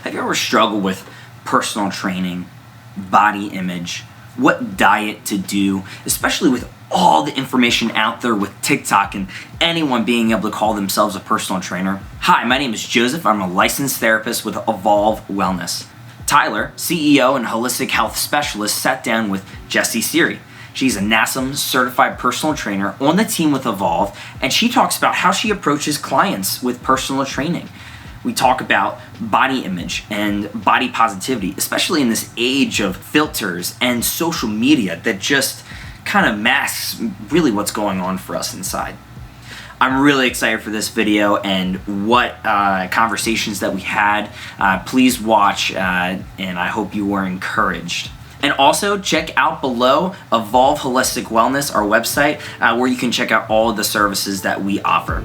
Have you ever struggled with personal training, body image, what diet to do, especially with all the information out there with TikTok and anyone being able to call themselves a personal trainer? Hi, my name is Joseph. I'm a licensed therapist with Evolve Wellness. Tyler, CEO and holistic health specialist, sat down with Jessi Ceiri. She's a NASM certified personal trainer on the team with Evolve, and she talks about how she approaches clients with personal training. We talk about body image and body positivity, especially in this age of filters and social media that just kind of masks really what's going on for us inside. I'm really excited for this video and what conversations that we had. Please watch, and I hope you were encouraged. And also check out below Evolve Holistic Wellness, our website, where you can check out all of the services that we offer.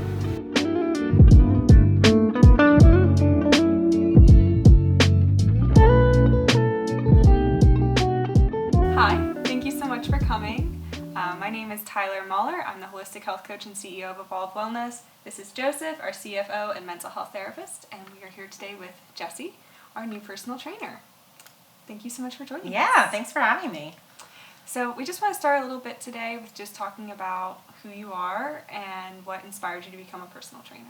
Hi, thank you so much for coming. My name is Tyler Mahler. I'm the Holistic Health Coach and CEO of Evolve Wellness. This is Joseph, our CFO and mental health therapist, and we are here today with Jessi, our new personal trainer. Thank you so much for joining us. Yeah, thanks for having me. So we just want to start a little bit today with just talking about who you are and what inspired you to become a personal trainer.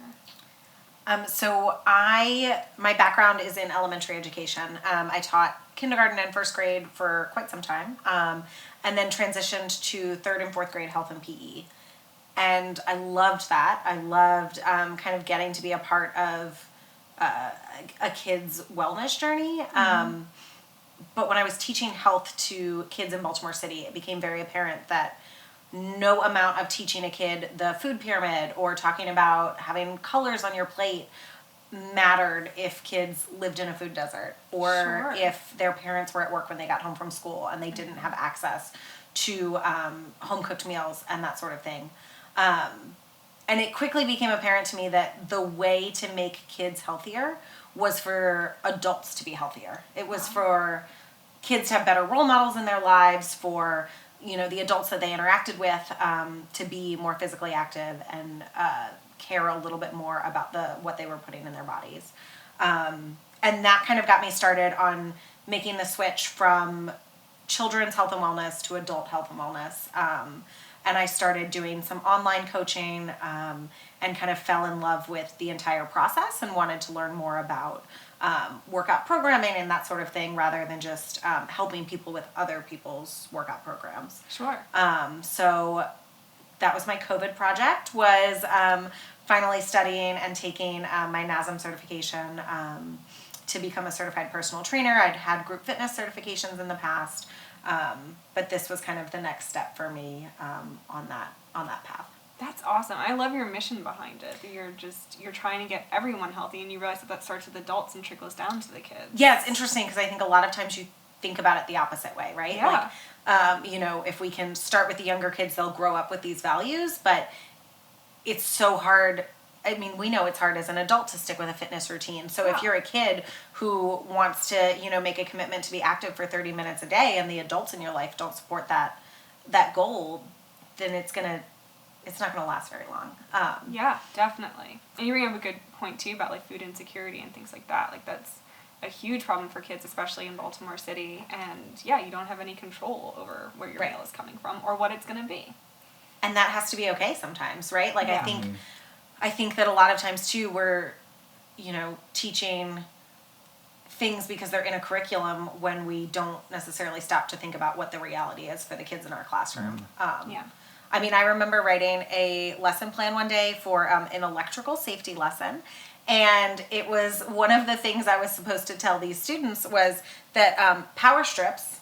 My background is in elementary education. I taught kindergarten and first grade for quite some time, and then transitioned to third and fourth grade health and PE. And I loved that. I loved kind of getting to be a part of a kid's wellness journey. But when I was teaching health to kids in Baltimore City, it became very apparent that no amount of teaching a kid the food pyramid or talking about having colors on your plate mattered if kids lived in a food desert or if their parents were at work when they got home from school and they didn't have access to home-cooked meals and that sort of thing. And it quickly became apparent to me that the way to make kids healthier was for adults to be healthier. It was for kids to have better role models in their lives, for the adults that they interacted with to be more physically active and care a little bit more about what they were putting in their bodies. And that kind of got me started on making the switch from children's health and wellness to adult health and wellness. And I started doing some online coaching and kind of fell in love with the entire process and wanted to learn more about workout programming and that sort of thing rather than just helping people with other people's workout programs. Sure. So that was my COVID project, was finally studying and taking my NASM certification to become a certified personal trainer. I'd had group fitness certifications in the past, but this was kind of the next step for me on that path. That's awesome. I love your mission behind it. You're trying to get everyone healthy, and you realize that starts with adults and trickles down to the kids. Yeah, it's interesting because I think a lot of times you think about it the opposite way, right? Yeah. Like, if we can start with the younger kids, they'll grow up with these values, but it's so hard. I mean, we know it's hard as an adult to stick with a fitness routine. So if you're a kid who wants to, make a commitment to be active for 30 minutes a day and the adults in your life don't support that goal, then it's not going to last very long. Yeah, definitely. And you bring up a good point too about like food insecurity and things like that. Like that's a huge problem for kids, especially in Baltimore City. And yeah, you don't have any control over where your meal is coming from or what it's going to be. And that has to be okay sometimes, right? Like I think that a lot of times too we're, teaching things because they're in a curriculum when we don't necessarily stop to think about what the reality is for the kids in our classroom. I mean, I remember writing a lesson plan one day for an electrical safety lesson, and it was one of the things I was supposed to tell these students was that power strips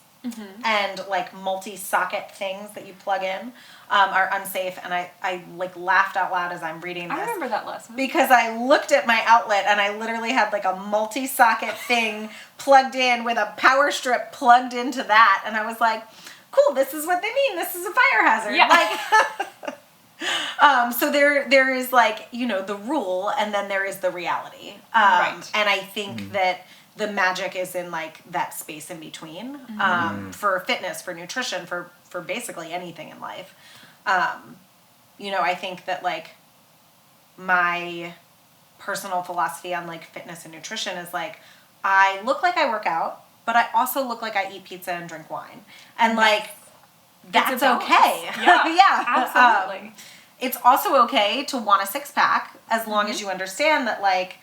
and like multi-socket things that you plug in are unsafe, and I like laughed out loud as I'm reading this. I remember that lesson. Because I looked at my outlet and I literally had like a multi-socket thing plugged in with a power strip plugged into that, and I was like, cool, this is what they mean. This is a fire hazard. Yeah. Like, so there is like, the rule, and then there is the reality. Right. And I think that the magic is in like that space in between, for fitness, for nutrition, for basically anything in life. I think that like my personal philosophy on like fitness and nutrition is like, I look like I work out, but I also look like I eat pizza and drink wine. And like, that's okay. Yeah, yeah. absolutely. It's also okay to want a 6-pack as long as you understand that like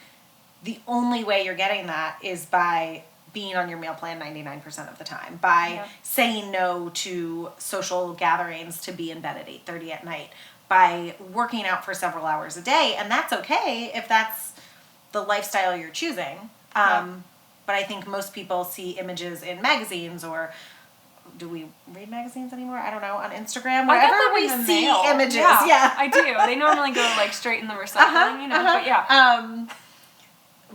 the only way you're getting that is by being on your meal plan 99% of the time, by saying no to social gatherings to be in bed at 8:30 at night, by working out for several hours a day. And that's okay if that's the lifestyle you're choosing. But I think most people see images in magazines, or do we read magazines anymore? I don't know, on Instagram, wherever we see images. Yeah, I do. They normally go like straight in the recycling, but yeah.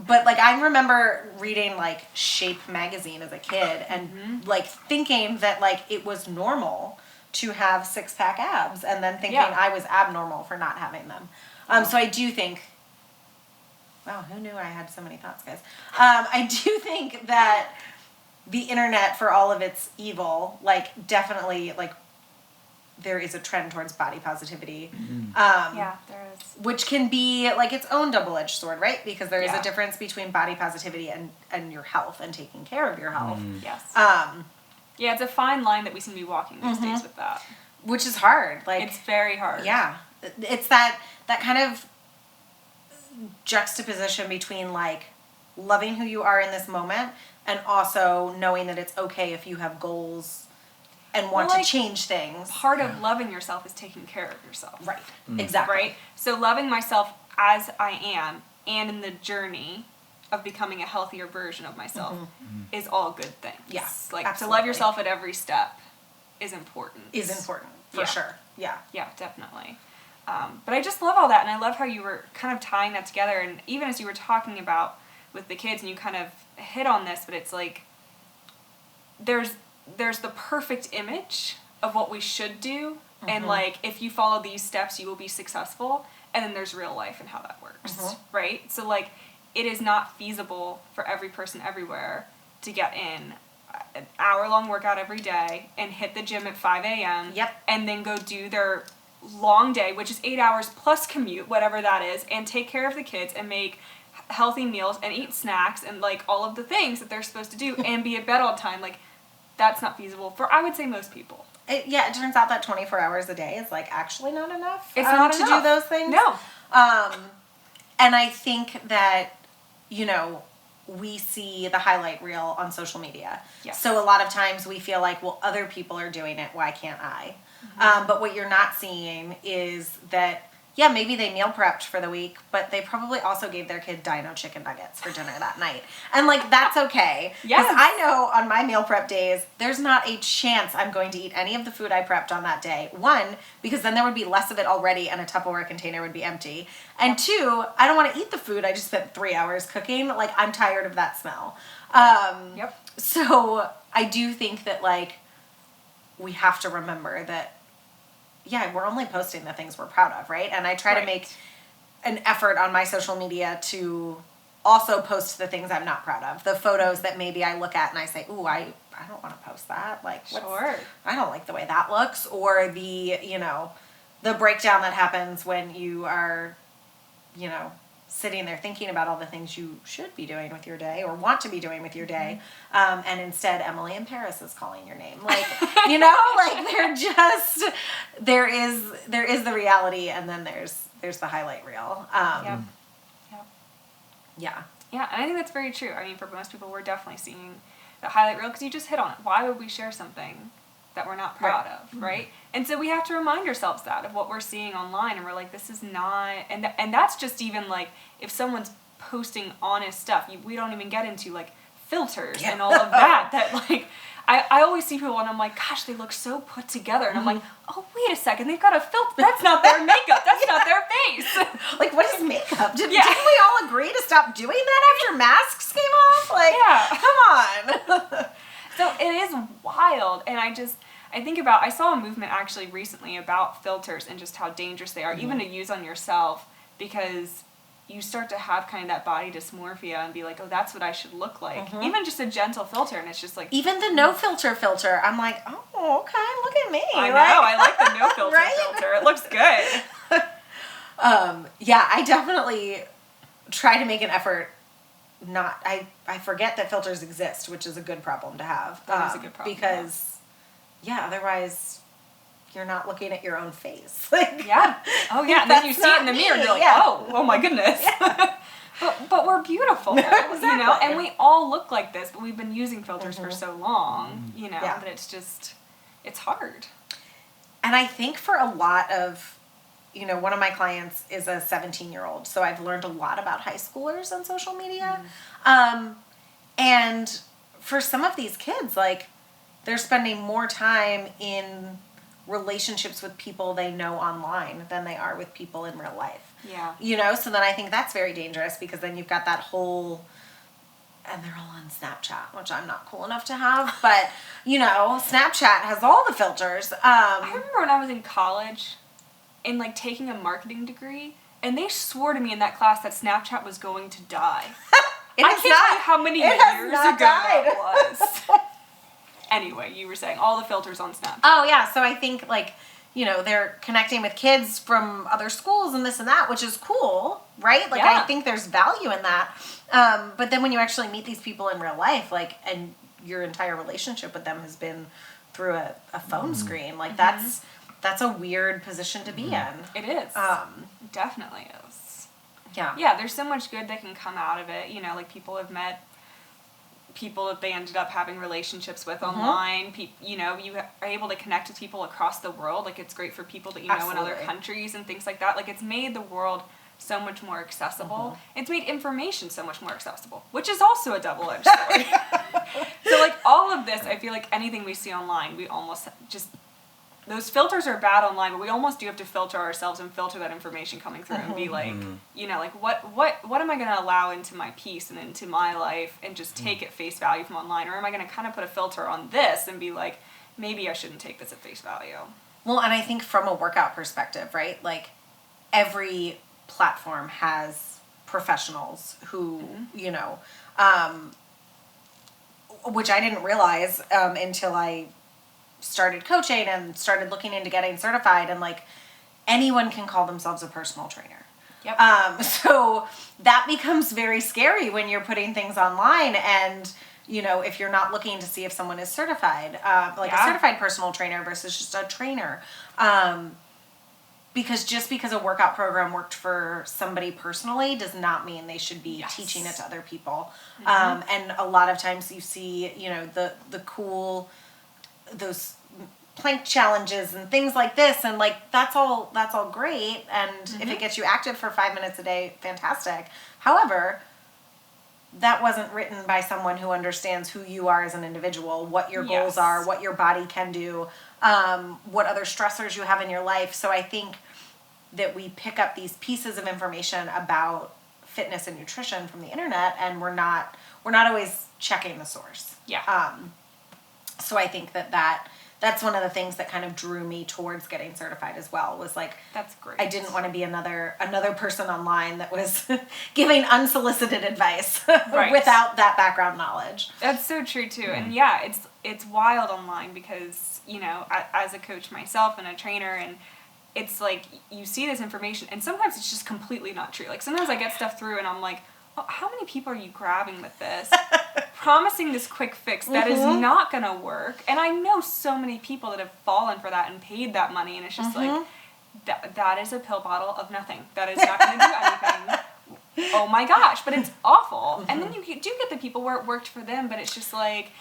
But like I remember reading like Shape magazine as a kid and like thinking that like it was normal to have 6-pack abs, and then thinking I was abnormal for not having them. So I do think, wow, who knew I had so many thoughts, guys? I do think that the internet, for all of its evil, like definitely like there is a trend towards body positivity. Yeah, there is. Which can be like its own double-edged sword, right? Because there is a difference between body positivity and your health and taking care of your health. Yes. Yeah, it's a fine line that we seem to be walking these days with that. Which is hard. Like it's very hard. Yeah. It's that kind of juxtaposition between like loving who you are in this moment and also knowing that it's okay if you have goals and want to change things. Part of loving yourself is taking care of yourself. Right. Exactly. Right? So loving myself as I am and in the journey of becoming a healthier version of myself is all good things. Yes. Like to love yourself at every step is important. For sure. Yeah. Yeah, definitely. But I just love all that, and I love how you were kind of tying that together, and even as you were talking about with the kids, and you kind of hit on this, but it's like there's the perfect image of what we should do, and like if you follow these steps you will be successful, and then there's real life and how that works, right? So like it is not feasible for every person everywhere to get in an hour-long workout every day and hit the gym at 5 a.m. And then go do their long day, which is 8 hours plus commute, whatever that is, and take care of the kids and make healthy meals and eat snacks and like all of the things that they're supposed to do and be at bed all the time. Like that's not feasible for, I would say, most people. It turns out that 24 hours a day is like actually not enough. It's not to enough. Do those things. No. And I think that, you know, we see the highlight reel on social media. Yes. So a lot of times we feel like, well, other people are doing it, why can't I? But what you're not seeing is that, maybe they meal prepped for the week, but they probably also gave their kid Dino chicken nuggets for dinner that night. And like, that's okay. Because I know on my meal prep days, there's not a chance I'm going to eat any of the food I prepped on that day. One, because then there would be less of it already and a Tupperware container would be empty. And two, I don't want to eat the food I just spent 3 hours cooking. Like, I'm tired of that smell. So I do think that like, we have to remember that we're only posting the things we're proud of, right? And I try to make an effort on my social media to also post the things I'm not proud of. The photos that maybe I look at and I say, ooh, I don't want to post that. Like, I don't like the way that looks. Or the, the breakdown that happens when you are, sitting there thinking about all the things you should be doing with your day or want to be doing with your day. And instead Emily in Paris is calling your name. Like, like they're just, there is the reality and then there's the highlight reel. Yeah. Yeah, and I think that's very true. I mean, for most people, we're definitely seeing the highlight reel because you just hit on it. Why would we share something that we're not proud of, right? And so we have to remind ourselves that of what we're seeing online, and we're like, this is not, and that's just even like if someone's posting honest stuff, we don't even get into like filters and all of that. That like I always see people and I'm like, gosh, they look so put together, and I'm like, oh wait a second, they've got a filter. That's not their makeup. That's not their face. Like, what is makeup? Didn't we all agree to stop doing that after masks came off? Like, come on. So it is wild, and I think about, I saw a movement actually recently about filters and just how dangerous they are, even to use on yourself, because you start to have kind of that body dysmorphia and be like, oh, that's what I should look like. Even just a gentle filter, and it's just like... Even the no filter, I'm like, oh, okay, look at me. I know, I like the no filter filter. It looks good. I definitely try to make an effort I forget that filters exist, which is a good problem to have. That is a good problem. Because, otherwise you're not looking at your own face. Like, yeah. Oh, yeah. And then you see it in the mirror and you're like, oh my goodness. Yeah. But we're beautiful, Exactly. you know, and we all look like this, but we've been using filters for so long, you know, that it's hard. And I think for a lot of, one of my clients is a 17-year-old, so I've learned a lot about high schoolers on social media. And for some of these kids, like, they're spending more time in relationships with people they know online than they are with people in real life. Yeah. So then I think that's very dangerous, because then you've got that whole, and they're all on Snapchat, which I'm not cool enough to have, but, Snapchat has all the filters. I remember when I was in college and, like, taking a marketing degree, and they swore to me in that class that Snapchat was going to die. I can't tell you how many years ago that was. Anyway, you were saying all the filters on Snapchat. Oh, yeah. So I think, like, they're connecting with kids from other schools and this and that, which is cool, right? Like, I think there's value in that. But then when you actually meet these people in real life, like, and your entire relationship with them has been through a phone screen, like, that's a weird position to be in. It is. Definitely is. Yeah. Yeah, there's so much good that can come out of it. Like, people have met people that they ended up having relationships with online. You are able to connect with people across the world. Like, it's great for people that know in other countries and things like that. Like, it's made the world so much more accessible. It's made information so much more accessible, which is also a double-edged sword. So, like, all of this, I feel like anything we see online, we almost just... Those filters are bad online, but we almost do have to filter ourselves and filter that information coming through and be like, like, what am I going to allow into my piece and into my life and just take at face value from online? Or am I going to kind of put a filter on this and be like, maybe I shouldn't take this at face value? Well, and I think from a workout perspective, right? Like, every platform has professionals who, which I didn't realize until I started coaching and started looking into getting certified, and, like, anyone can call themselves a personal trainer. Yep. So that becomes very scary when you're putting things online, and if you're not looking to see if someone is certified, like a certified personal trainer versus just a trainer. Because just because a workout program worked for somebody personally does not mean they should be teaching it to other people. And a lot of times you see, the cool, those plank challenges and things like this, and, like, that's all great, and if it gets you active for 5 minutes a day, fantastic. However, that wasn't written by someone who understands who you are as an individual, what your goals are, what your body can do, what other stressors you have in your life. So I think that we pick up these pieces of information about fitness and nutrition from the internet, and we're not always checking the source. So I think that's one of the things that kind of drew me towards getting certified as well, was, like, that's great. I didn't want to be another person online that was giving unsolicited advice without that background knowledge. That's so true too. And yeah, it's wild online because, as a coach myself and a trainer, and it's like you see this information and sometimes it's just completely not true. Like, sometimes I get stuff through and I'm like, oh, how many people are you grabbing with this? Promising this quick fix that is not going to work. And I know so many people that have fallen for that and paid that money, and it's just like, that is a pill bottle of nothing. That is not going to do anything. Oh my gosh, but it's awful. And then you do get the people where it worked for them, but it's just like,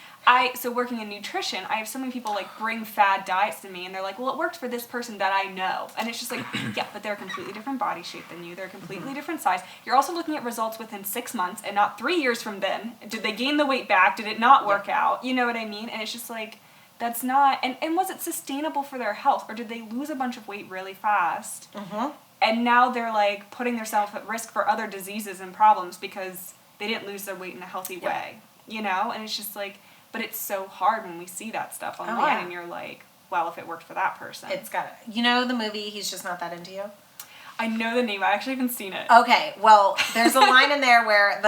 so working in nutrition, I have so many people, like, bring fad diets to me, and they're like, well, it worked for this person that I know. And it's just like, yeah, but they're a completely different body shape than you. They're a completely different size. You're also looking at results within 6 months and not 3 years from then. Did they gain the weight back? Did it not work out? You know what I mean? And it's just like, that's not, and was it sustainable for their health? Or did they lose a bunch of weight really fast? And now they're, like, putting themselves at risk for other diseases and problems because they didn't lose their weight in a healthy way, And it's just like, but it's so hard when we see that stuff online, and you're like, well, if it worked for that person. It's got it. You know the movie, He's Just Not That Into You? I know the name. I actually haven't seen it. Okay, well, there's a line in there where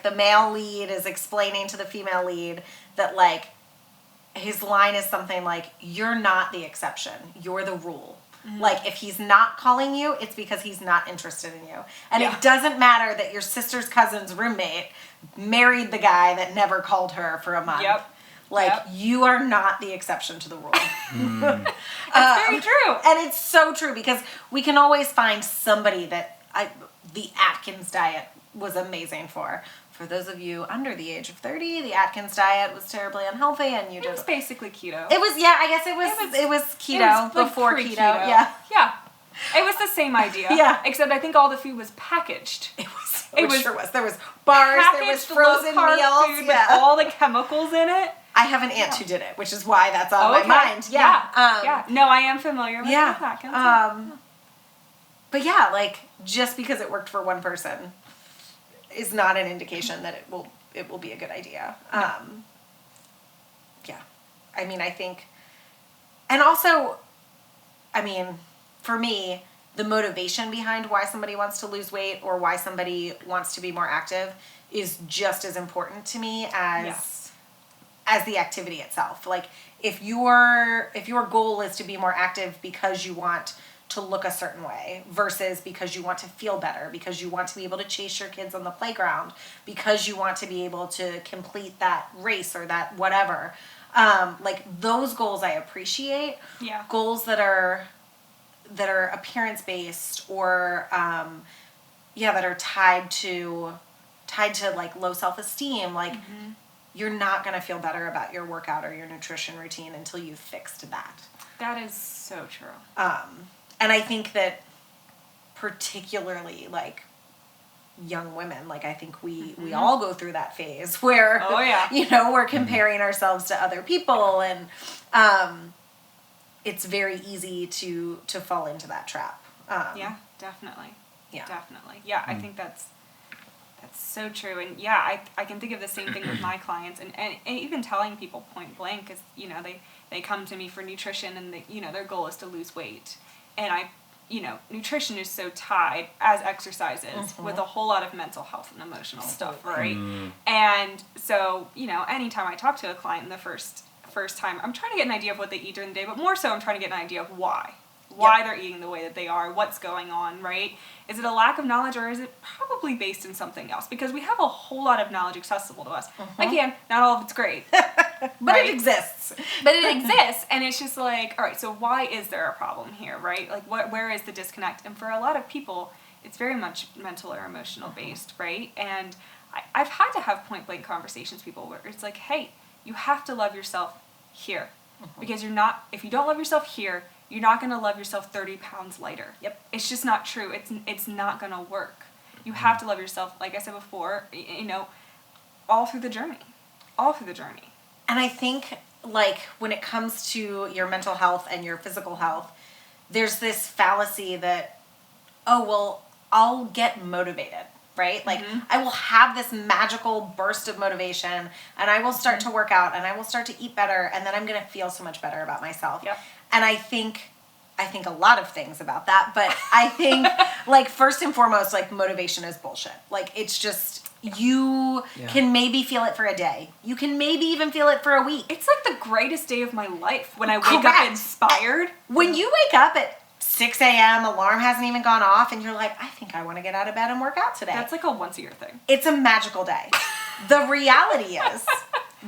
the male lead is explaining to the female lead that, like, his line is something like, you're not the exception, you're the rule. Like, if he's not calling you, it's because he's not interested in you. And Yeah. it doesn't matter that your sister's cousin's roommate married the guy that never called her for a month. Yep. Like, Yep. you are not the exception to the rule. It's very true. And it's so true, because we can always find somebody that the Atkins diet was amazing for. For those of you under the age of 30, the Atkins diet was terribly unhealthy, and you It did. was basically keto. It was, yeah, I guess it was keto, It was, like, before pre-keto. keto. Yeah. Yeah. It was the same idea. Yeah. Except I think all the food was packaged. It was sure was. There was bars, there was Packaged frozen low-carb meals. food Yeah. with all the chemicals in it. I have an aunt who did it, which is why that's on Okay. my mind. Yeah. Yeah. No, I am familiar with the Atkins. But yeah, like, just because it worked for one person is not an indication that it will be a good idea. Yeah. I mean, I think, and also, I mean, for me, the motivation behind why somebody wants to lose weight or why somebody wants to be more active is just as important to me as the activity itself. Like, if your goal is to be more active because you want to look a certain way versus because you want to feel better, because you want to be able to chase your kids on the playground, because you want to be able to complete that race or that whatever, like, those goals I appreciate. Yeah. Goals that are appearance based or that are tied to like low self-esteem, like, you're not going to feel better about your workout or your nutrition routine until you've fixed that. That is so true. And I think that particularly, like, young women, like, I think we all go through that phase where, we're comparing ourselves to other people, and it's very easy to fall into that trap. Yeah, definitely. Yeah. Definitely. Yeah, I think that's so true. And yeah, I can think of the same thing with my clients, and even telling people point blank, because, they come to me for nutrition, and their goal is to lose weight. And nutrition is so tied, as exercise is, with a whole lot of mental health and emotional stuff, right? And so, anytime I talk to a client the first time, I'm trying to get an idea of what they eat during the day, but more so I'm trying to get an idea of why they're eating the way that they are, what's going on, right? Is it a lack of knowledge, or is it probably based in something else? Because we have a whole lot of knowledge accessible to us. Again, not all of it's great. But it exists. But it exists, and it's just like, all right, so why is there a problem here, right? Like, where is the disconnect? And for a lot of people, it's very much mental or emotional based, right? And I've had to have point-blank conversations with people where it's like, hey, you have to love yourself here. Because if you don't love yourself here, you're not going to love yourself 30 pounds lighter. Yep. It's just not true. It's not going to work. You have to love yourself, like I said before, all through the journey. All through the journey. And I think, like, when it comes to your mental health and your physical health, there's this fallacy that, oh, well, I'll get motivated, right? Like, I will have this magical burst of motivation, and I will start to work out, and I will start to eat better, and then I'm going to feel so much better about myself. Yep. And I think a lot of things about that, but I think, like, first and foremost, like, motivation is bullshit. Like, it's just, you can maybe feel it for a day. You can maybe even feel it for a week. It's like the greatest day of my life when I wake up inspired. When you wake up at 6 a.m., alarm hasn't even gone off, and you're like, I think I want to get out of bed and work out today. That's like a once-a-year thing. It's a magical day. The reality is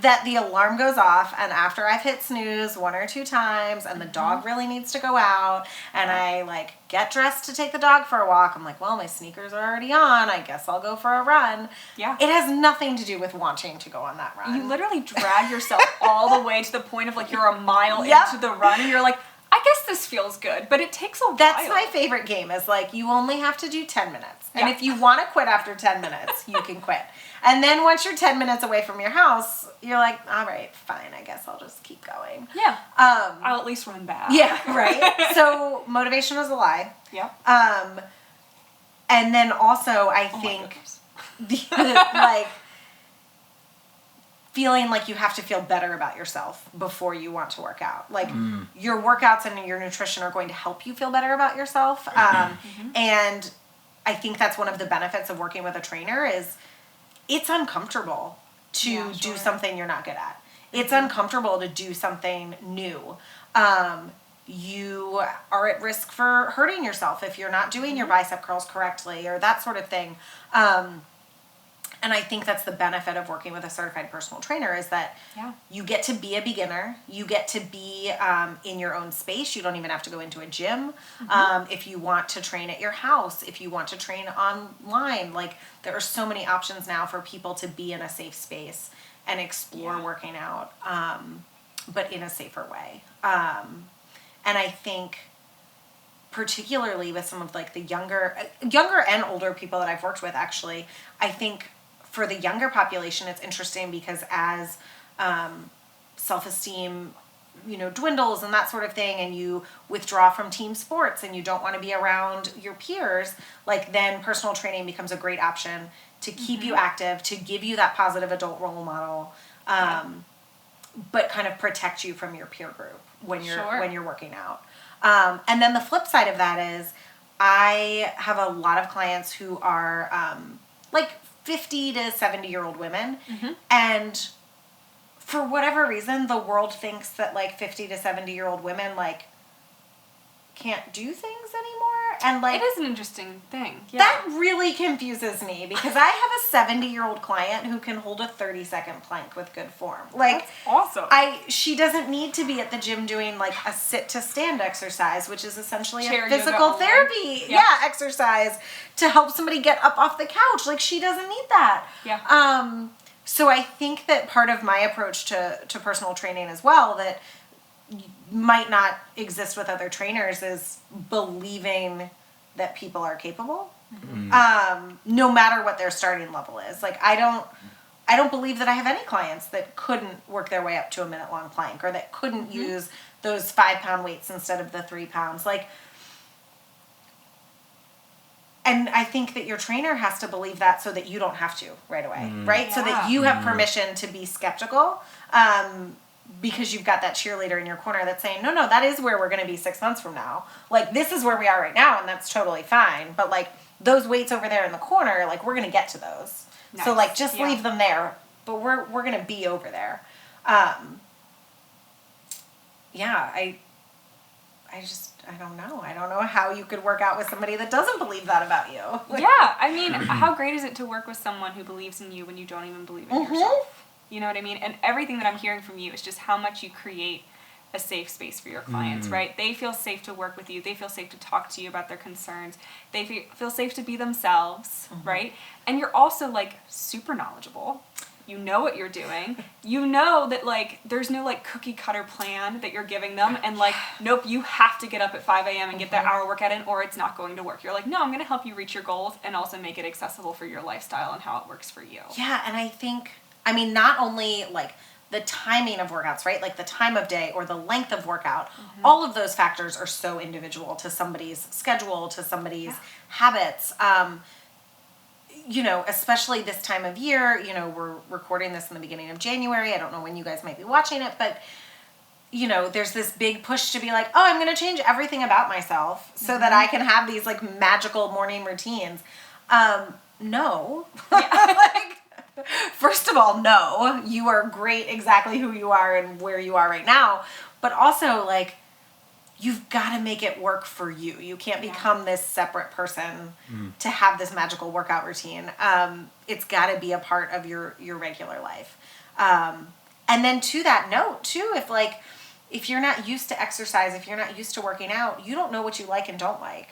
that the alarm goes off, and after I've hit snooze 1 or 2 times, and the dog really needs to go out, and I, like, get dressed to take the dog for a walk, I'm like, well, my sneakers are already on, I guess I'll go for a run. Yeah. It has nothing to do with wanting to go on that run. You literally drag yourself all the way to the point of, like, you're a mile into the run, and you're like, I guess this feels good, but it takes a while. That's my favorite game, is, like, you only have to do 10 minutes. And if you want to quit after 10 minutes, you can quit. And then once you're 10 minutes away from your house, you're like, all right, fine, I guess I'll just keep going. Yeah. I'll at least run back. Yeah, right? So motivation is a lie. Yep. And then also, I think, like, feeling like you have to feel better about yourself before you want to work out. Like, your workouts and your nutrition are going to help you feel better about yourself. And I think that's one of the benefits of working with a trainer is it's uncomfortable to do something you're not good at. It's uncomfortable to do something new. you are at risk for hurting yourself if you're not doing your bicep curls correctly or that sort of thing. And I think that's the benefit of working with a certified personal trainer is that you get to be a beginner. You get to be in your own space. You don't even have to go into a gym. If you want to train at your house, if you want to train online, like there are so many options now for people to be in a safe space and explore working out, but in a safer way. And I think particularly with some of like the younger and older people that I've worked with, actually, I think for the younger population, it's interesting because as self-esteem, dwindles and that sort of thing, and you withdraw from team sports and you don't want to be around your peers, like then personal training becomes a great option to keep you active, to give you that positive adult role model, but kind of protect you from your peer group when you're working out. And then the flip side of that is I have a lot of clients who are like 50 to 70-year-old women. And for whatever reason, the world thinks that like 50 to 70-year-old women like can't do things anymore. And like it is an interesting thing. That really confuses me because I have a 70-year-old client who can hold a 30-second plank with good form. Like, that's awesome. She doesn't need to be at the gym doing like a sit to stand exercise, which is essentially Chair a physical therapy exercise to help somebody get up off the couch. Like she doesn't need that. So I think that part of my approach to personal training as well that might not exist with other trainers is believing that people are capable, no matter what their starting level is. Like I don't believe that I have any clients that couldn't work their way up to a minute-long plank or that couldn't use those 5-pound weights instead of the 3 pounds. Like, and I think that your trainer has to believe that so that you don't have to right away, right? So that you have permission to be skeptical, because you've got that cheerleader in your corner that's saying, no, that is where we're going to be 6 months from now. Like, this is where we are right now, and that's totally fine. But, like, those weights over there in the corner, like, we're going to get to those. Nice. So, like, just leave them there. But we're going to be over there. I don't know. I don't know how you could work out with somebody that doesn't believe that about you. I mean, how great is it to work with someone who believes in you when you don't even believe in yourself? You know what I mean? And everything that I'm hearing from you is just how much you create a safe space for your clients, right? They feel safe to work with you. They feel safe to talk to you about their concerns. They feel safe to be themselves, right? And you're also, like, super knowledgeable. You know what you're doing. You know that, like, there's no, like, cookie-cutter plan that you're giving them. And, like, nope, you have to get up at 5 a.m. and get that hour workout in or it's not going to work. You're like, no, I'm going to help you reach your goals and also make it accessible for your lifestyle and how it works for you. Yeah, and I think... not only, like, the timing of workouts, right? Like, the time of day or the length of workout. All of those factors are so individual to somebody's schedule, to somebody's habits. Especially this time of year, we're recording this in the beginning of January. I don't know when you guys might be watching it, but, there's this big push to be like, oh, I'm going to change everything about myself so that I can have these, like, magical morning routines. No. First of all, no, you are great exactly who you are and where you are right now. But also, like, you've got to make it work for you. You can't become this separate person to have this magical workout routine. It's got to be a part of your regular life. And then to that note, too, if you're not used to exercise, if you're not used to working out, you don't know what you like and don't like.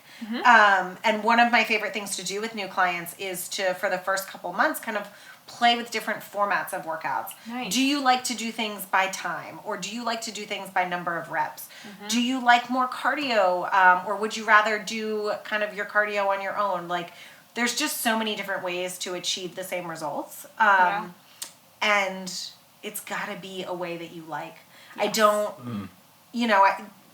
And one of my favorite things to do with new clients is to, for the first couple months, kind of play with different formats of workouts. Nice. Do you like to do things by time, or do you like to do things by number of reps? Do you like more cardio, or would you rather do kind of your cardio on your own? Like, there's just so many different ways to achieve the same results. And it's got to be a way that you like. Yes. I don't,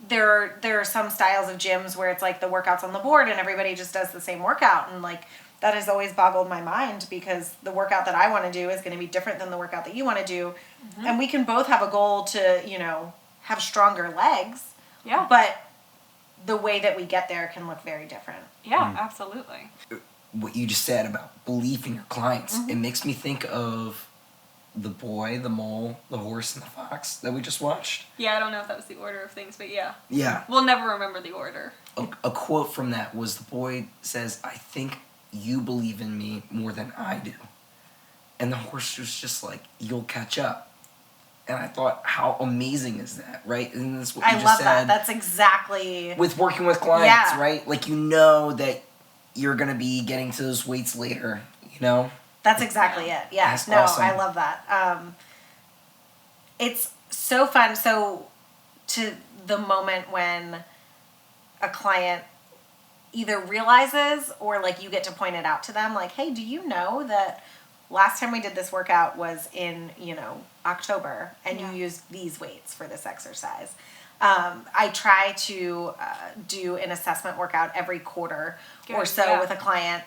there are some styles of gyms where it's like the workouts on the board and everybody just does the same workout, and like, that has always boggled my mind because the workout that I want to do is going to be different than the workout that you want to do. And we can both have a goal to, have stronger legs. Yeah. But the way that we get there can look very different. Yeah, absolutely. What you just said about belief in your clients, it makes me think of the boy, the mole, the horse, and the fox that we just watched. Yeah, I don't know if that was the order of things, but yeah. Yeah. We'll never remember the order. A quote from that was the boy says, "I think you believe in me more than I do." And the horse was just like, "You'll catch up." And I thought, how amazing is that, right? And that's what you I just love said. that. That's exactly... With working with clients, Yeah. right? Like, you know that you're going to be getting to those weights later, you know? That's exactly it. Yeah. That's No, awesome. I love that. It's so fun. So to the moment when a client either realizes or like you get to point it out to them, like, hey, do you know that last time we did this workout was in, October and Yeah. you used these weights for this exercise. I try to do an assessment workout every quarter or Good, so yeah. with a client.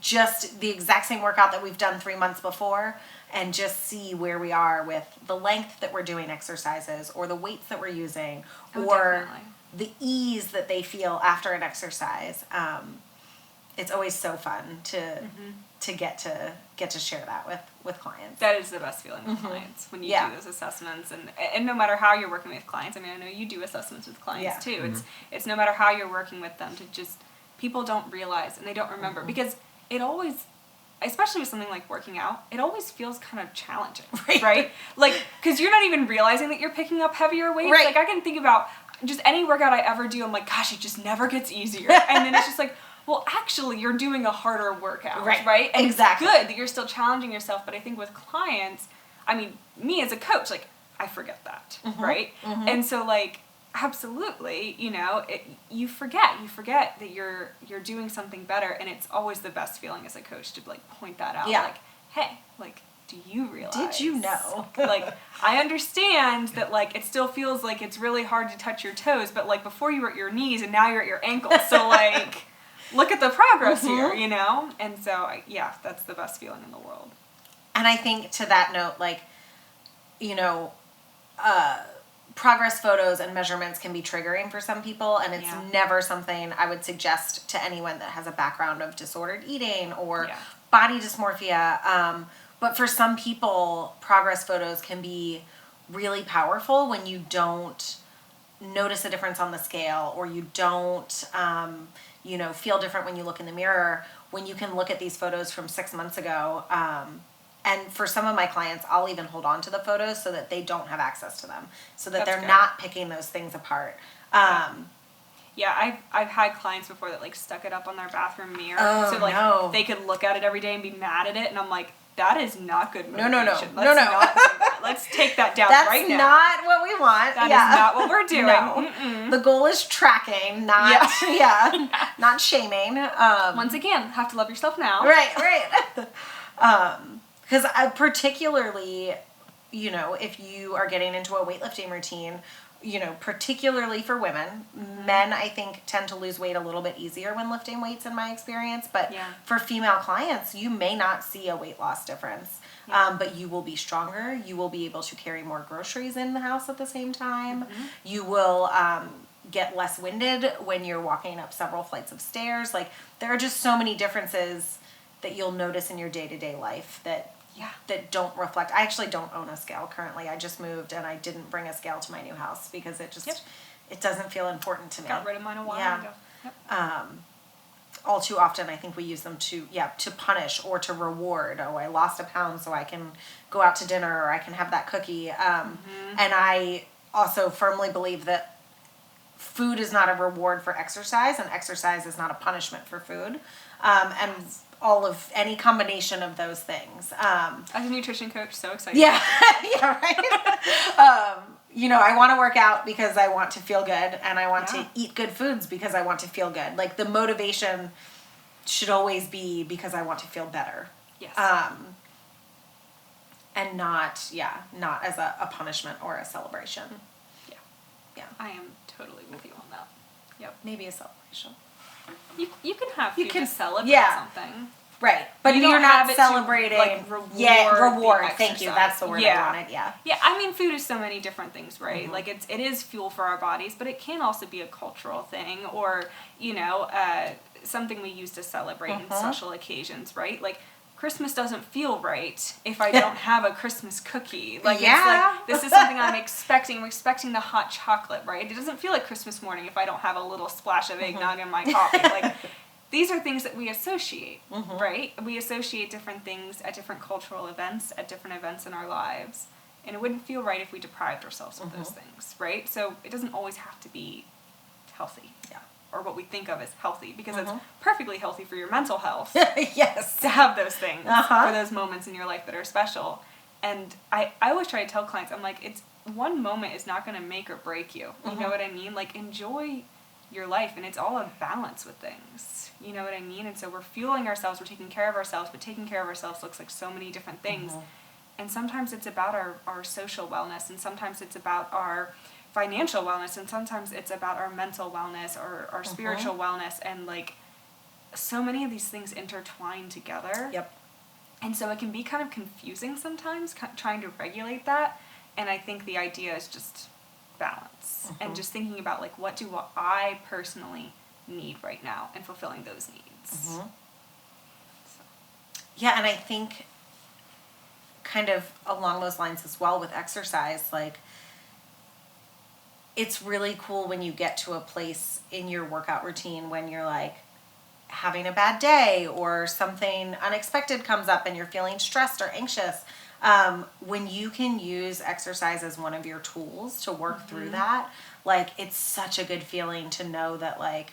Just the exact same workout that we've done 3 months before, and just see where we are with the length that we're doing exercises or the weights that we're using Oh, or definitely. the ease that they feel after an exercise. It's always so fun to get to share that with clients. That is the best feeling with clients when you Yeah. do those assessments, and no matter how you're working with clients. I mean, I know you do assessments with clients Yeah. too. It's no matter how you're working with them, to just people don't realize and they don't remember because it always, especially with something like working out, it always feels kind of challenging, right? Like, because you're not even realizing that you're picking up heavier weights. Right. Like, I can think about just any workout I ever do, I'm like, gosh, it just never gets easier. And then it's just like, well, actually, you're doing a harder workout, right? And Exactly. it's good that you're still challenging yourself, but I think with clients, I mean, me as a coach, like, I forget that, right? And so, like, absolutely, you forget that you're doing something better, and it's always the best feeling as a coach to like point that out. Yeah. Like, hey, like, do you realize? Did you know? Like, I understand that like it still feels like it's really hard to touch your toes, but like before you were at your knees and now you're at your ankles. So like, look at the progress here, And so that's the best feeling in the world. And I think to that note, like, progress photos and measurements can be triggering for some people, and it's never something I would suggest to anyone that has a background of disordered eating or body dysmorphia. But for some people, progress photos can be really powerful when you don't notice a difference on the scale, or you don't, feel different when you look in the mirror, when you can look at these photos from 6 months ago. And for some of my clients, I'll even hold on to the photos so that they don't have access to them, so that they're not picking those things apart. Yeah, I've had clients before that like stuck it up on their bathroom mirror, so like they could look at it every day and be mad at it, and I'm like, that is not good motivation. No. Let's not do that. Let's take that down right now. That's not what we want. That is not what we're doing. No. The goal is tracking, not not shaming. Once again, have to love yourself now. Right. Because particularly, if you are getting into a weightlifting routine, particularly for women, men, I think, tend to lose weight a little bit easier when lifting weights in my experience. But for female clients, you may not see a weight loss difference. But you will be stronger. You will be able to carry more groceries in the house at the same time. You will get less winded when you're walking up several flights of stairs. Like, there are just so many differences that you'll notice in your day-to-day life that don't reflect. I actually don't own a scale currently. I just moved and I didn't bring a scale to my new house because it just it doesn't feel important to me. Got rid of mine a while ago. Yep. All too often I think we use them to punish or to reward. Oh, I lost a pound so I can go out to dinner, or I can have that cookie. And I also firmly believe that food is not a reward for exercise, and exercise is not a punishment for food. And all of any combination of those things. As a nutrition coach, so excited. Yeah, right. I want to work out because I want to feel good, and I want to eat good foods because I want to feel good. Like, the motivation should always be because I want to feel better. Yes. And not as a punishment or a celebration. Yeah. I am totally with you on that. Yep. Maybe a celebration. You can have food to celebrate something. Right. But You you're don't not have it to, celebrating. like, reward the Thank you. exercise. That's the word I wanted. Yeah. Yeah, I mean, food is so many different things, right? Like, it is fuel for our bodies, but it can also be a cultural thing, or, something we use to celebrate in special occasions, right? Like, Christmas doesn't feel right if I don't have a Christmas cookie. Like, Yeah. it's like, this is something I'm expecting. I'm expecting the hot chocolate, right? It doesn't feel like Christmas morning if I don't have a little splash of eggnog in my coffee. Like, these are things that we associate, right? We associate different things at different cultural events, at different events in our lives. And it wouldn't feel right if we deprived ourselves of those things, right? So it doesn't always have to be healthy. Yeah. Or what we think of as healthy, because it's perfectly healthy for your mental health Yes. to have those things Uh-huh. for those moments in your life that are special. And I always try to tell clients, I'm like, it's one moment is not going to make or break you. You know what I mean? Like, enjoy your life, and it's all a balance with things. You know what I mean? And so we're fueling ourselves, we're taking care of ourselves, but taking care of ourselves looks like so many different things. And sometimes it's about our social wellness, and sometimes it's about our financial wellness, and sometimes it's about our mental wellness or our spiritual wellness, and like so many of these things intertwine together. Yep. And so it can be kind of confusing sometimes trying to regulate that, and I think the idea is just balance and just thinking about like, what do I personally need right now, and fulfilling those needs. So. Yeah, and I think kind of along those lines as well with exercise, like, it's really cool when you get to a place in your workout routine when you're like having a bad day or something unexpected comes up and you're feeling stressed or anxious. When you can use exercise as one of your tools to work through that, like, it's such a good feeling to know that, like,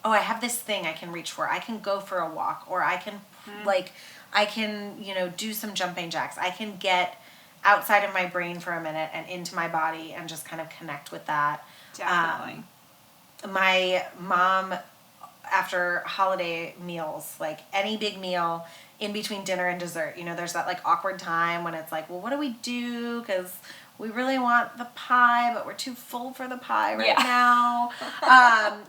oh, I have this thing I can reach for. I can go for a walk, or I can I can, do some jumping jacks. I can get outside of my brain for a minute and into my body and just kind of connect with that. Definitely. My mom, after holiday meals, like any big meal in between dinner and dessert, there's that like awkward time when it's like, well, what do we do? Because we really want the pie, but we're too full for the pie right now.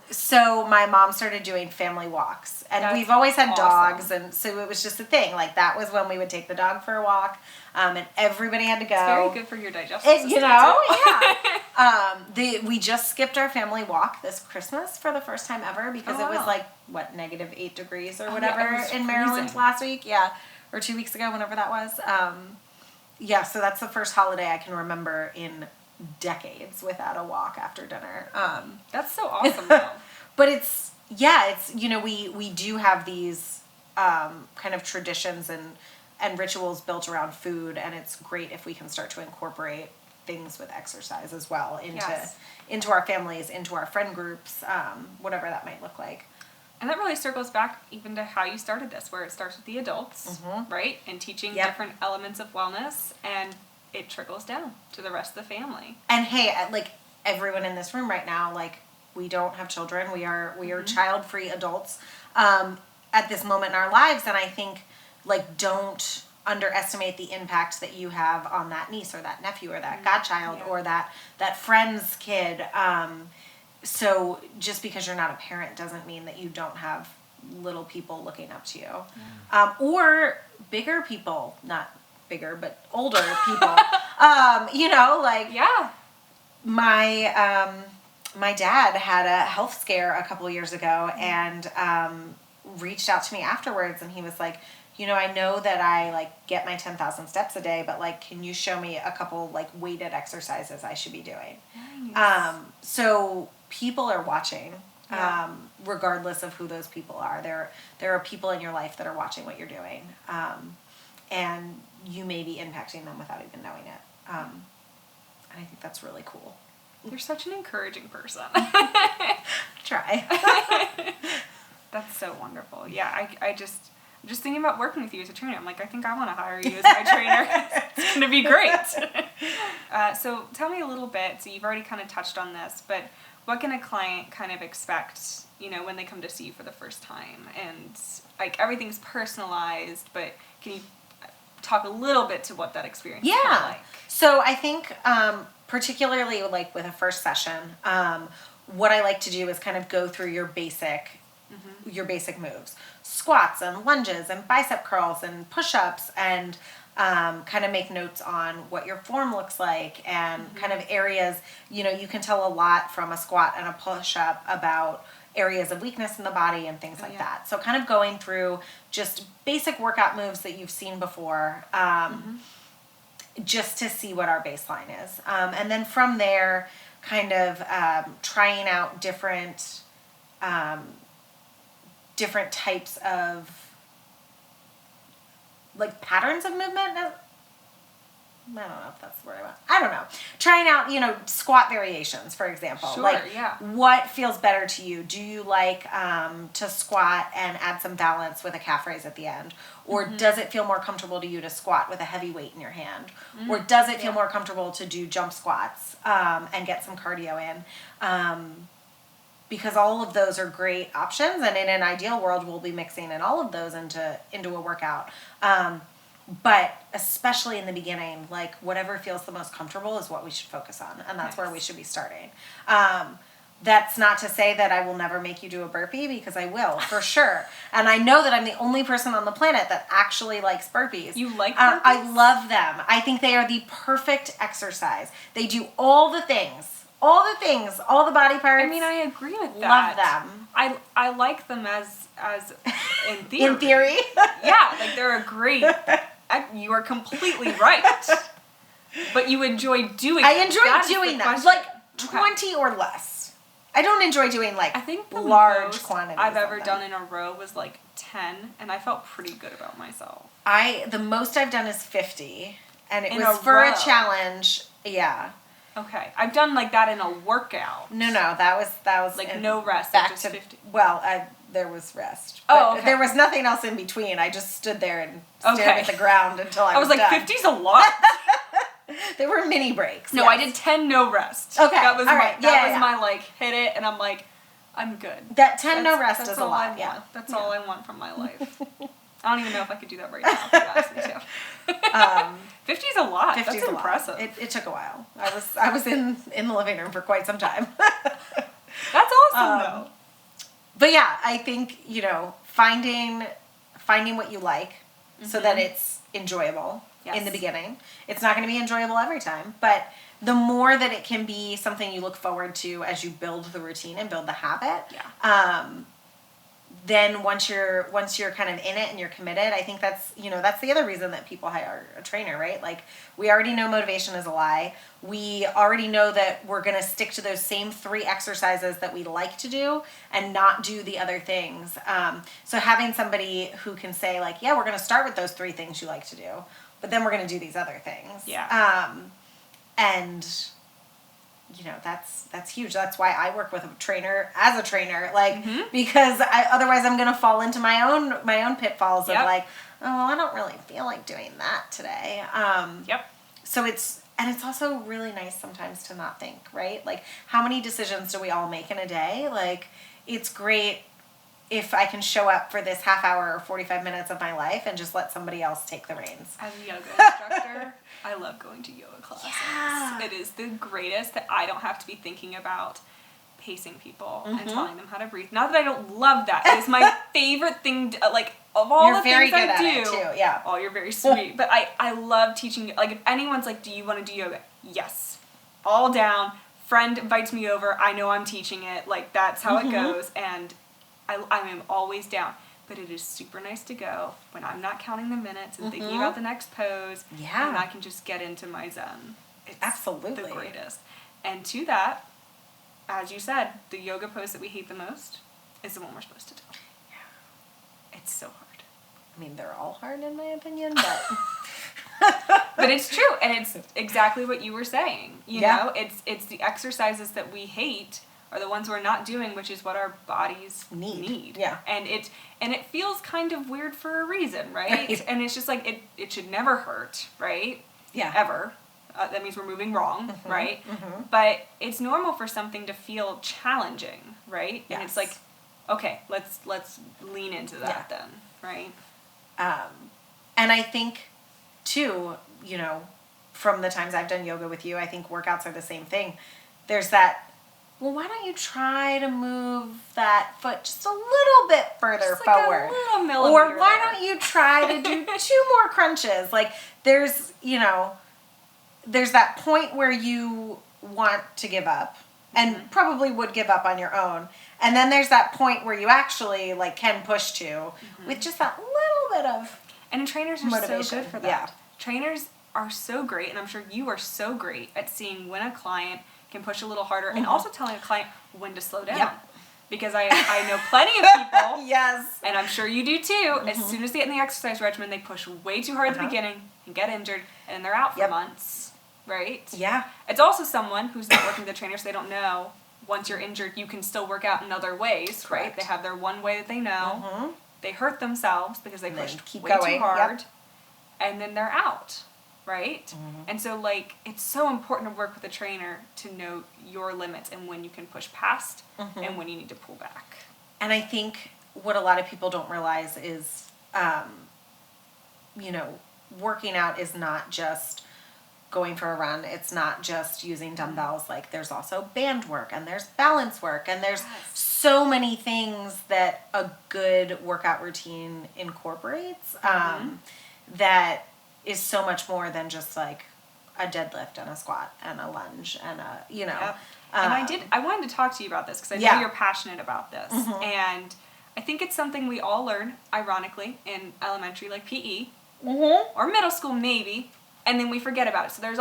So my mom started doing family walks, and That's we've always had awesome. dogs, and so it was just a thing. Like, that was when we would take the dog for a walk, and everybody had to go. It's very good for your digestive system, Yeah. We just skipped our family walk this Christmas for the first time ever because it was like, -8 degrees or whatever it was in Maryland freezing. last week. Yeah. Or 2 weeks ago, whenever that was. Yeah, so that's the first holiday I can remember in decades without a walk after dinner. That's so awesome, though. But it's we do have these kind of traditions and rituals built around food, and it's great if we can start to incorporate things with exercise as well into our families, into our friend groups, whatever that might look like. And that really circles back even to how you started this, where it starts with the adults, right? And teaching different elements of wellness, and it trickles down to the rest of the family. And hey, like, everyone in this room right now, like, we don't have children. We are child-free adults at this moment in our lives, and I think, like, don't underestimate the impact that you have on that niece or that nephew or that godchild or that friend's kid. So just because you're not a parent doesn't mean that you don't have little people looking up to you. Or bigger people, not bigger, but older people. My dad had a health scare a couple years ago and reached out to me afterwards, and he was like, I know that I like get my 10,000 steps a day, but like, can you show me a couple like weighted exercises I should be doing? Nice. So people are watching, regardless of who those people are. There are people in your life that are watching what you're doing, and you may be impacting them without even knowing it. And I think that's really cool. You're such an encouraging person. Try. That's so wonderful. Yeah, I'm just thinking about working with you as a trainer. I'm like, I think I want to hire you as my trainer. It's going to be great. So tell me a little bit. So you've already kind of touched on this, but what can a client kind of expect, when they come to see you for the first time? And like, everything's personalized, but can you talk a little bit to what that experience is kind of like? So I think, particularly like with a first session, what I like to do is kind of go through your basic moves. Squats and lunges and bicep curls and push-ups, and kind of make notes on what your form looks like and kind of areas, you can tell a lot from a squat and a push-up about areas of weakness in the body and things like yeah. that. So kind of going through just basic workout moves that you've seen before, just to see what our baseline is. And then from there, kind of trying out different types of like patterns of movement. I don't know if that's the word I want. I don't know. Trying out, squat variations, for example. Sure, like, yeah. what feels better to you? Do you like to squat and add some balance with a calf raise at the end? Or does it feel more comfortable to you to squat with a heavy weight in your hand? Or does it feel more comfortable to do jump squats and get some cardio in? Because all of those are great options, and in an ideal world, we'll be mixing in all of those into a workout. But especially in the beginning, like whatever feels the most comfortable is what we should focus on, and that's where we should be starting. That's not to say that I will never make you do a burpee, because I will, for sure. And I know that I'm the only person on the planet that actually likes burpees. You like burpees? I love them. I think they are the perfect exercise. They do all the things, all the body parts. I mean, I agree with Love that. them. I like them as in theory. In theory? Yeah, like they're a great. You are completely right. But you enjoy doing. I enjoy that doing them, question. like Okay. 20 or less. I don't enjoy doing like I think the large most quantities. I've of ever them. done in a row was like 10, and I felt pretty good about myself. The most I've done is 50, and it In was a for row. a challenge. Yeah. Okay, I've done like that in a workout. No, that was Like in- no rest, Back just to 50. Well, there was rest. Oh, but okay. There was nothing else in between. I just stood there and stared Okay. at the ground until I I was like, done. 50's a lot. There were mini breaks. No, yes. I did 10 no rest. Okay, That was all my right. that Yeah, was yeah. my like hit it, and I'm like, I'm good. That 10 no That's- rest that's is a all I lot. want. Yeah. That's all I want from my life. I don't even know if I could do that right now, if you asked me to. 50's a lot. 50's That's a lot. impressive. It took a while. I was in the living room for quite some time. That's awesome, though. But yeah, I think, finding what you like so that it's enjoyable in Yes. the beginning. It's not going to be enjoyable every time, but the more that it can be something you look forward to as you build the routine and build the habit, then once you're kind of in it and you're committed, I think that's the other reason that people hire a trainer, right? Like, we already know motivation is a lie. We already know that we're going to stick to those same 3 exercises that we like to do and not do the other things. So having somebody who can say like, yeah, we're going to start with those 3 things you like to do, but then we're going to do these other things. Yeah. And that's huge. That's why I work with a trainer as a trainer, like, because otherwise I'm going to fall into my own pitfalls of like, oh, I don't really feel like doing that today. So it's also really nice sometimes to not think, right? Like, how many decisions do we all make in a day? Like, it's great if I can show up for this half hour or 45 minutes of my life and just let somebody else take the reins. As a yoga instructor, I love going to yoga classes. Yeah. It is the greatest that I don't have to be thinking about pacing people and telling them how to breathe. Not that I don't love that. It is my favorite thing, like, of all You're the very things good I at do. it too, yeah. Oh, you're very sweet. But I love teaching. Like, if anyone's like, do you want to do yoga? Yes. All down. Friend invites me over. I know I'm teaching it. Like, that's how it goes. And I am always down. But it is super nice to go when I'm not counting the minutes and thinking about the next pose. Yeah. And I can just get into my zen. It's Absolutely. the greatest. And to that, as you said, the yoga pose that we hate the most is the one we're supposed to do. Yeah. It's so hard. I mean, they're all hard in my opinion, but But it's true, and it's exactly what you were saying. You know, it's the exercises that we hate are the ones we're not doing, which is what our bodies need. Yeah. And it feels kind of weird for a reason, right? Right. And it's just like it should never hurt, right? Yeah. Ever. That means we're moving wrong, right? But it's normal for something to feel challenging, right? And it's Yes. like, okay, let's lean into that then, right? And I think, too, from the times I've done yoga with you, I think workouts are the same thing. There's that, well, why don't you try to move that foot just a little bit further Just like forward? a little millimeter Or why there. don't you try to do 2 more crunches? Like, there's that point where you want to give up. and probably would give up on your own. And then there's that point where you actually like can push to with just that little bit of And trainers are motivation. so good for that. Yeah. Trainers are so great, and I'm sure you are so great at seeing when a client can push a little harder and also telling a client when to slow down. Yep. Because I know plenty of people, Yes. and I'm sure you do too, as soon as they get in the exercise regimen, they push way too hard at the beginning and get injured, and then they're out for months, right? Yeah. It's also someone who's not working with the trainer, so they don't know once you're injured, you can still work out in other ways, right? Correct. They have their one way that they know. They hurt themselves because they And then pushed keep way going. too hard, Yep. and then they're out, right? And so, like, it's so important to work with a trainer to know your limits and when you can push past and when you need to pull back. And I think what a lot of people don't realize is, you know, working out is not just going for a run. It's not just using dumbbells. Like, there's also band work and there's balance work and there's so many things that a good workout routine incorporates that is so much more than just like a deadlift and a squat and a lunge and a, you know. Yep. And I wanted to talk to you about this because I know Yeah. you're passionate about this. And I think it's something we all learn, ironically, in elementary, like PE, or middle school maybe, and then we forget about it. So there's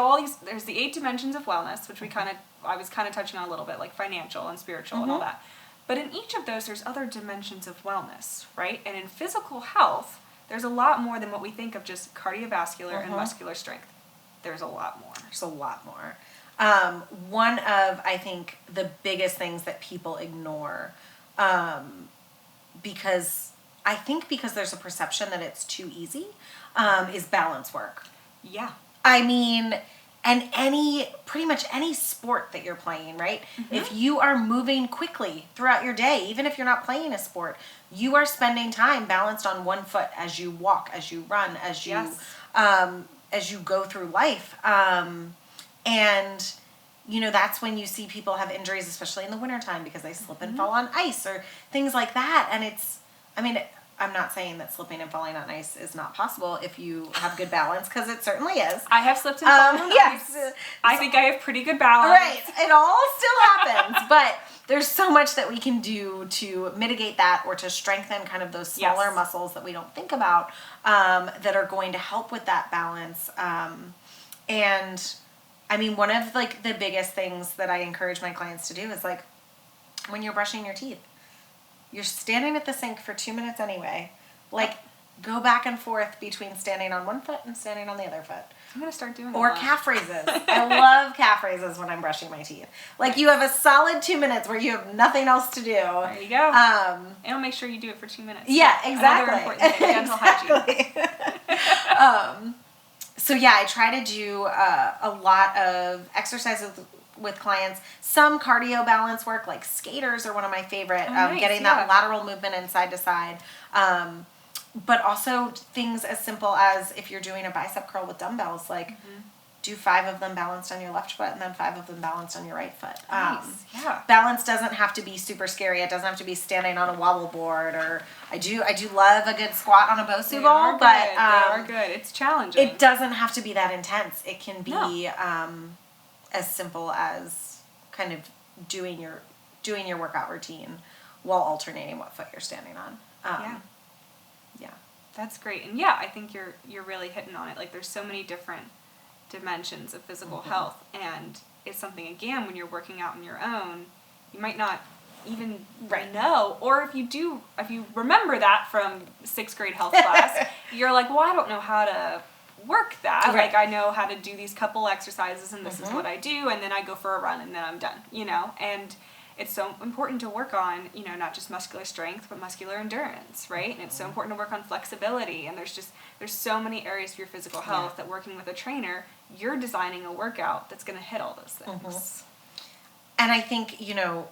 the 8 dimensions of wellness, which I was kind of touching on a little bit, like financial and spiritual and all that. But in each of those, there's other dimensions of wellness, right? And in physical health, there's a lot more than what we think of just cardiovascular and muscular strength. There's a lot more. There's a lot more. One of, I think, the biggest things that people ignore, because there's a perception that it's too easy, is balance work. Yeah. I mean, and pretty much any sport that you're playing, right? If you are moving quickly throughout your day, even if you're not playing a sport, you are spending time balanced on one foot as you walk, as you run, as you go through life. And, you know, that's when you see people have injuries, especially in the wintertime, because they slip and fall on ice or things like that. And I'm not saying that slipping and falling on ice is not possible if you have good balance, because it certainly is. I have slipped and fallen on yes. ice. I think I have pretty good balance. Right. It all still happens, but there's so much that we can do to mitigate that or to strengthen kind of those smaller muscles that we don't think about, that are going to help with that balance. And I mean, one of like the biggest things that I encourage my clients to do is like when you're brushing your teeth, you're standing at the sink for 2 minutes anyway. Like, go back and forth between standing on one foot and standing on the other foot. I'm going to start doing Or that. calf raises. I love calf raises when I'm brushing my teeth. Like, you have a solid 2 minutes where you have nothing else to do. There you go. And I'll make sure you do it for 2 minutes. Yeah, exactly. Another important thing, dental hygiene. So yeah, I try to do a lot of exercises with clients. Some cardio balance work, like skaters are one of my favorite. Nice, Getting that lateral movement and side to side. But also things as simple as if you're doing a bicep curl with dumbbells, like do 5 of them balanced on your left foot and then 5 of them balanced on your right foot. Nice. Yeah. Balance doesn't have to be super scary. It doesn't have to be standing on a wobble board, or I do love a good squat on a Bosu ball, but they are good. It's challenging. it doesn't have to be that intense. It can be as simple as kind of doing your workout routine while alternating what foot you're standing on. Yeah. That's great. And yeah, I think you're really hitting on it. Like, there's so many different dimensions of physical health, and it's something, again, when you're working out on your own, you might not even know, or if you remember that from 6th grade health class, you're like, well, I don't know how to work that. Right. Like, I know how to do these couple exercises, and this is what I do, and then I go for a run, and then I'm done, you know? And it's so important to work on, you know, not just muscular strength, but muscular endurance, right? And it's so important to work on flexibility, and there's so many areas of your physical health that working with a trainer, you're designing a workout that's going to hit all those things. And I think, you know,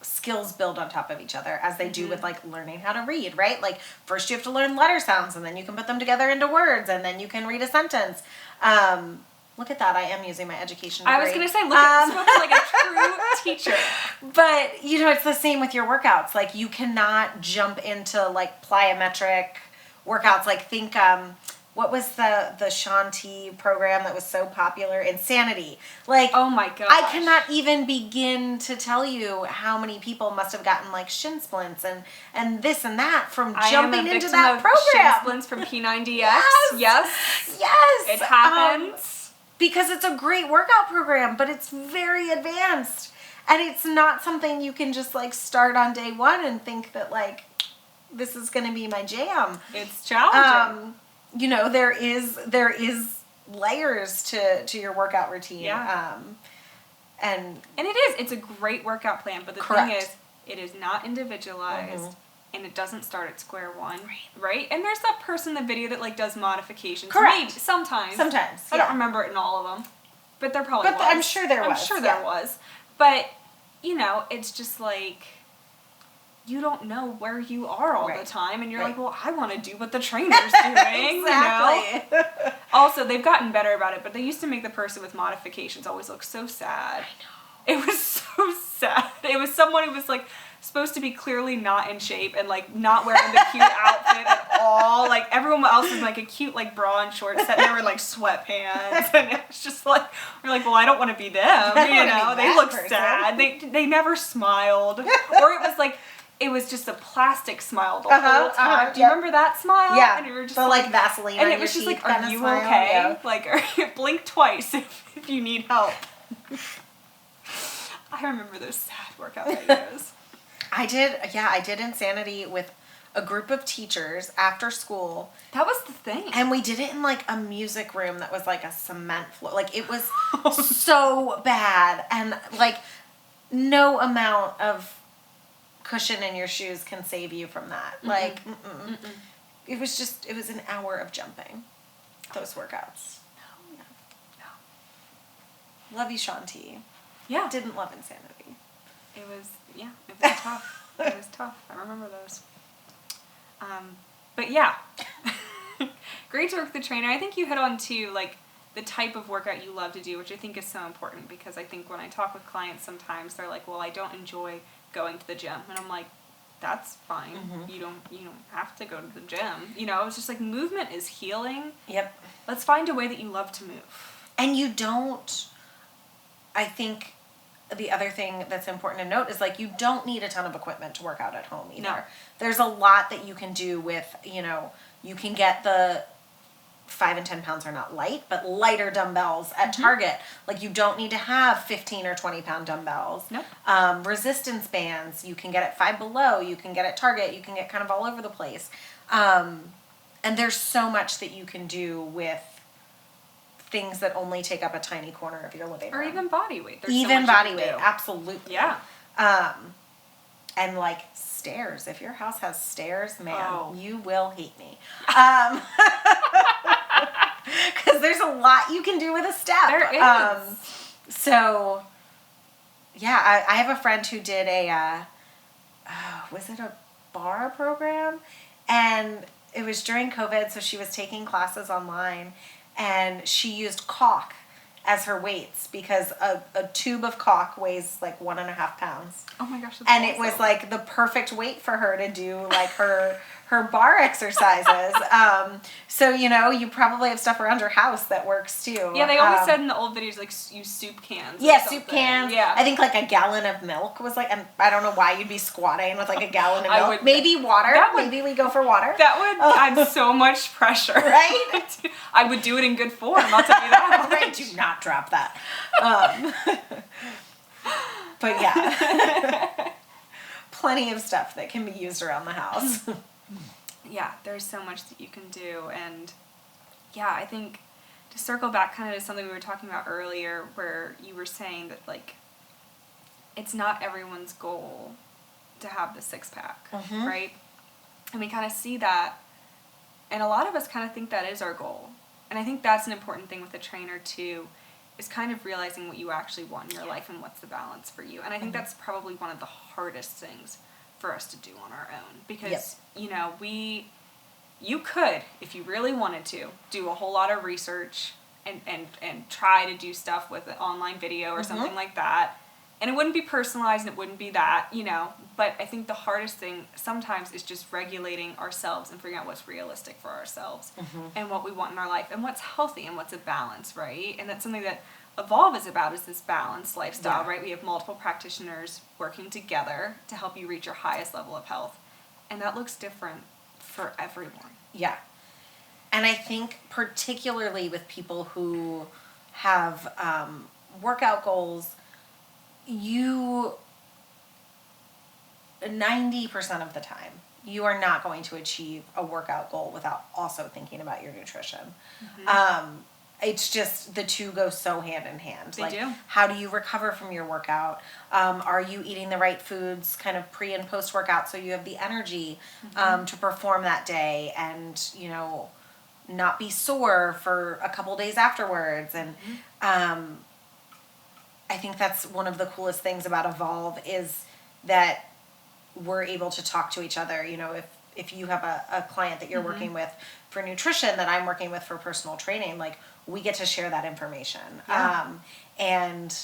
skills build on top of each other, as they do with like learning how to read, right? Like, first you have to learn letter sounds, and then you can put them together into words, and then you can read a sentence. Look at that, I am using my education degree. I was going to say, look at spoken like a true teacher. But, you know, it's the same with your workouts. Like, you cannot jump into like plyometric workouts. Like, think what was the Shanti program that was so popular? Insanity. Like, Oh my gosh. I cannot even begin to tell you how many people must have gotten like shin splints and this and that from jumping into that program. Shin splints from P90X. Yes. It happens. Because it's a great workout program, but it's very advanced. And it's not something you can just like start on day one and think that like this is going to be my jam. It's challenging. You know, there is layers to your workout routine. Yeah. And it's a great workout plan, but the Correct. thing is, it is not individualized. And it doesn't start at square one, right? And there's that person in the video that like does modifications. Correct. Maybe, sometimes. sometimes, I don't remember it in all of them, but there probably But was. I'm sure there was, I'm sure yeah. there was. But, you know, it's just like, you don't know where you are all Right. the time. And you're Right. like, well, I want to do what the trainer's doing, exactly. you know? Also, they've gotten better about it, but they used to make the person with modifications always look so sad. I know. It was so sad. It was someone who was like supposed to be clearly not in shape and like not wearing the cute outfit at all. Like everyone else was like a cute like bra and shorts set there with like sweatpants, and it was just like we're like, well, I don't want to be them. don't You wanna know, be they that look person. sad. They never smiled, or it was like. It was just a plastic smile the whole time. Do you yep. remember that smile? Yeah. And you were just the like Vaseline and on it your was just teeth like, kind are of you smile. okay? Yeah. Like, blink twice if you need help. I remember those sad workout videos. I did Insanity with a group of teachers after school. That was the thing. And we did it in like a music room that was like a cement floor. Like it was so bad. And like no amount of cushion in your shoes can save you from that. Like, it was an hour of jumping. Those workouts. No. Love you, Shanti. Yeah. Didn't love Insanity. It was tough. It was tough. I remember those. But yeah. Great to work with the trainer. I think you hit on to like the type of workout you love to do, which I think is so important, because I think when I talk with clients sometimes they're like, well, I don't enjoy going to the gym. And I'm like, that's fine. You don't have to go to the gym. You know, it's just like movement is healing. Yep. Let's find a way that you love to move. And you don't, I think the other thing that's important to note is like you don't need a ton of equipment to work out at home either. No. There's a lot that you can do with, you know, you can get the 5 and 10 pounds are not light, but lighter dumbbells at Target. Like you don't need to have 15 or 20 pound dumbbells. Nope. Resistance bands, you can get at Five Below, you can get at Target, you can get kind of all over the place. And there's so much that you can do with things that only take up a tiny corner of your living room. Or even body weight. There's Even so much body you weight, can do. absolutely. Yeah. And like stairs. If your house has stairs, man, Oh. you will hate me. Because there's a lot you can do with a step. There is. So, yeah, I have a friend who did a, was it a bar program? And it was during COVID, so she was taking classes online, and she used caulk as her weights because a tube of caulk weighs like 1.5 pounds. Oh my gosh. That's And it was awesome. like the perfect weight for her to do like her bar exercises. So, you know, you probably have stuff around your house that works too. Yeah, they always said in the old videos, like, use soup cans. or Yeah, soup something. cans. Yeah. I think like a gallon of milk was like, and I don't know why you'd be squatting with like a gallon of I milk. would- Maybe water. that would- Maybe we go for water. That would add so much pressure. Right? I would do it in good form, I'll tell you that. Right, do not drop that. But yeah. Plenty of stuff that can be used around the house. Yeah, there's so much that you can do. And yeah, I think to circle back kind of to something we were talking about earlier, where you were saying that, like, it's not everyone's goal to have the six-pack, right? And we kind of see that, and a lot of us kind of think that is our goal. And I think that's an important thing with a trainer, too, is kind of realizing what you actually want in your life and what's the balance for you. And I think that's probably one of the hardest things for us to do on our own. Because, you know, you could, if you really wanted to, do a whole lot of research and try to do stuff with an online video or something like that. And it wouldn't be personalized and it wouldn't be that, you know, but I think the hardest thing sometimes is just regulating ourselves and figuring out what's realistic for ourselves and what we want in our life and what's healthy and what's a balance, right? And that's something that Evolve is about, is this balanced lifestyle, right? We have multiple practitioners working together to help you reach your highest level of health. And that looks different for everyone. Yeah. And I think particularly with people who have workout goals, 90% of the time, you are not going to achieve a workout goal without also thinking about your nutrition. It's just the two go so hand in hand. They do. How do you recover from your workout? Are you eating the right foods kind of pre and post workout so you have the energy to perform that day and, you know, not be sore for a couple days afterwards? And I think that's one of the coolest things about Evolve is that we're able to talk to each other. You know, if you have a client that you're working with for nutrition that I'm working with for personal training, like, we get to share that information. And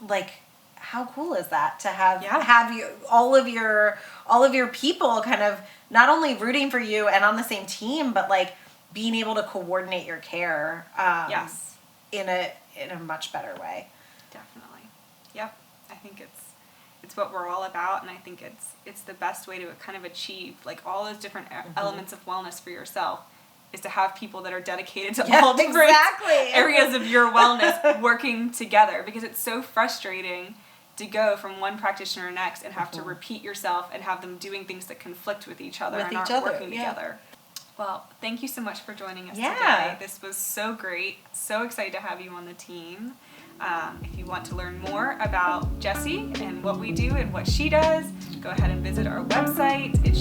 like, how cool is that to have you, all of your people kind of not only rooting for you and on the same team, but like being able to coordinate your care in a much better way. Definitely. Yep. I think it's what we're all about, and I think it's the best way to kind of achieve like all those different elements of wellness for yourself, is to have people that are dedicated to all different areas of your wellness working together, because it's so frustrating to go from one practitioner next and have to repeat yourself and have them doing things that conflict with each other and aren't working together. Well, thank you so much for joining us today. This was so great. So excited to have you on the team. If you want to learn more about Jessi and what we do and what she does, go ahead and visit our website.